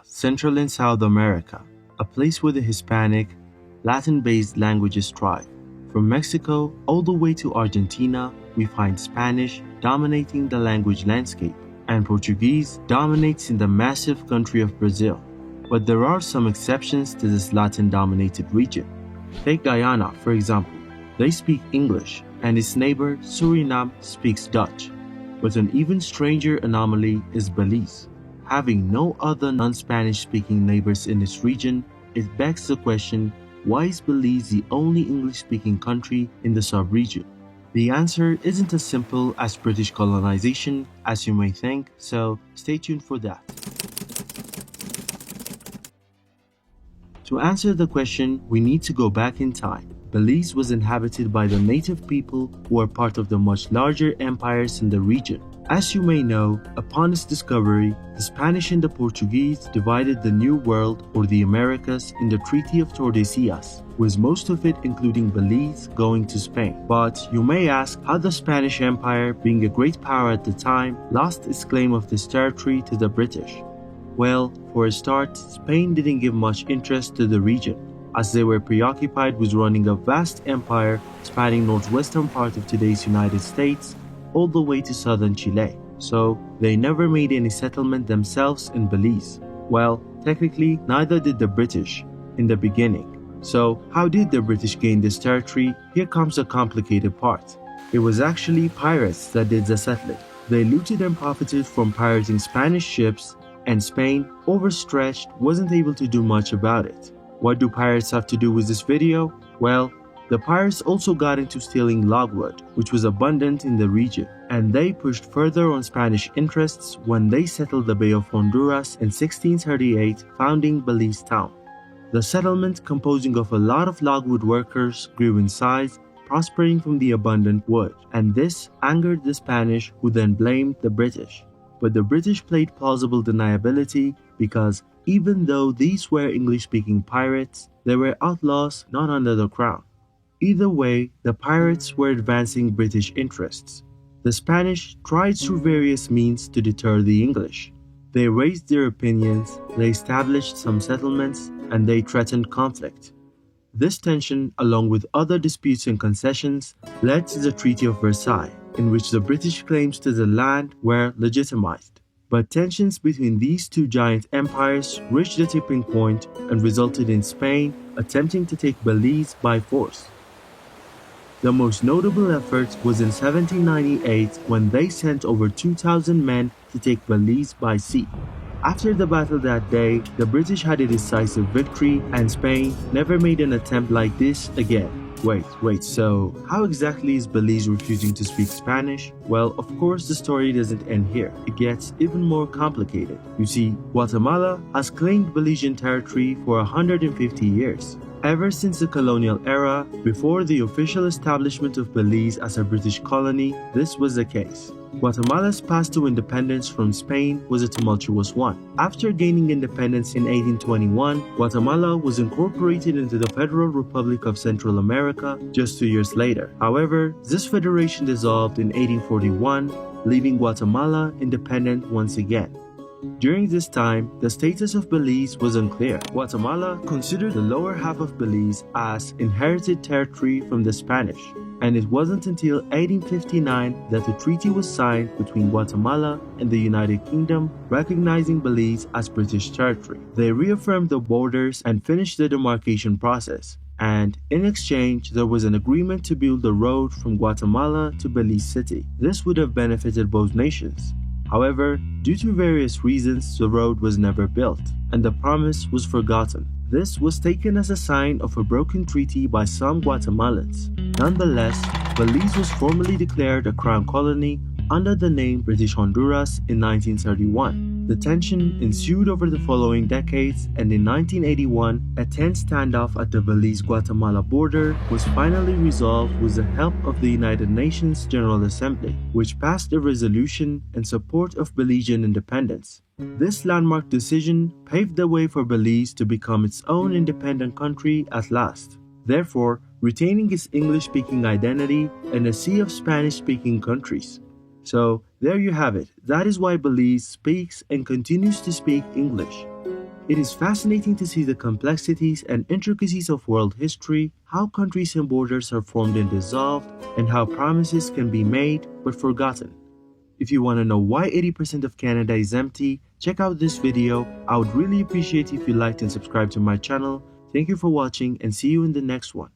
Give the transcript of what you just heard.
Central and South America, a place where the Hispanic, Latin-based languages thrive. From Mexico all the way to Argentina, we find Spanish dominating the language landscape, and Portuguese dominates in the massive country of Brazil. But there are some exceptions to this Latin-dominated region. Take Guyana, for example. They speak English, and its neighbor, Suriname, speaks Dutch. But an even stranger anomaly is Belize. Having no other non-Spanish speaking neighbors in this region, it begs the question, why is Belize the only English-speaking country in the sub-region? The answer isn't as simple as British colonization as you may think, so stay tuned for that. To answer the question, we need to go back in time. Belize was inhabited by the native people who are part of the much larger empires in the region. As you may know, upon its discovery, the Spanish and the Portuguese divided the New World or the Americas in the Treaty of Tordesillas, with most of it including Belize going to Spain. But you may ask how the Spanish Empire, being a great power at the time, lost its claim of this territory to the British. Well, for a start, Spain didn't give much interest to the region, as they were preoccupied with running a vast empire spanning northwestern part of today's United States all the way to southern Chile, so they never made any settlement themselves in Belize. Well, technically, neither did the British in the beginning. So, how did the British gain this territory? Here comes the complicated part. It was actually pirates that did the settling. They looted and profited from pirating Spanish ships, and Spain, overstretched, wasn't able to do much about it. What do pirates have to do with this video? Well, the pirates also got into stealing logwood, which was abundant in the region, and they pushed further on Spanish interests when they settled the Bay of Honduras in 1638, founding Belize town. The settlement, composing of a lot of logwood workers, grew in size, prospering from the abundant wood, and this angered the Spanish, who then blamed the British. But the British played plausible deniability because even though these were English-speaking pirates, they were outlaws not under the crown. Either way, the pirates were advancing British interests. The Spanish tried through various means to deter the English. They raised their opinions, they established some settlements, and they threatened conflict. This tension, along with other disputes and concessions, led to the Treaty of Versailles, in which the British claims to the land were legitimized. But tensions between these two giant empires reached a tipping point and resulted in Spain attempting to take Belize by force. The most notable effort was in 1798 when they sent over 2,000 men to take Belize by sea. After the battle that day, the British had a decisive victory and Spain never made an attempt like this again. Wait, so how exactly is Belize refusing to speak Spanish? Well, of course the story doesn't end here. It gets even more complicated. You see, Guatemala has claimed Belizean territory for 150 years. Ever since the colonial era, before the official establishment of Belize as a British colony, this was the case. Guatemala's path to independence from Spain was a tumultuous one. After gaining independence in 1821, Guatemala was incorporated into the Federal Republic of Central America just 2 years later. However, this federation dissolved in 1841, leaving Guatemala independent once again. During this time, the status of Belize was unclear. Guatemala considered the lower half of Belize as inherited territory from the Spanish, and it wasn't until 1859 that a treaty was signed between Guatemala and the United Kingdom recognizing Belize as British territory. They reaffirmed the borders and finished the demarcation process, and in exchange there was an agreement to build a road from Guatemala to Belize City. This would have benefited both nations. However, due to various reasons, the road was never built, and the promise was forgotten. This was taken as a sign of a broken treaty by some Guatemalans. Nonetheless, Belize was formally declared a crown colony under the name British Honduras in 1931. The tension ensued over the following decades, and in 1981, a tense standoff at the Belize-Guatemala border was finally resolved with the help of the United Nations General Assembly, which passed a resolution in support of Belizean independence. This landmark decision paved the way for Belize to become its own independent country at last, therefore retaining its English-speaking identity in a sea of Spanish-speaking countries. So, there you have it. That is why Belize speaks and continues to speak English. It is fascinating to see the complexities and intricacies of world history, how countries and borders are formed and dissolved, and how promises can be made but forgotten. If you want to know why 80% of Canada is empty, check out this video. I would really appreciate if you liked and subscribed to my channel. Thank you for watching and see you in the next one.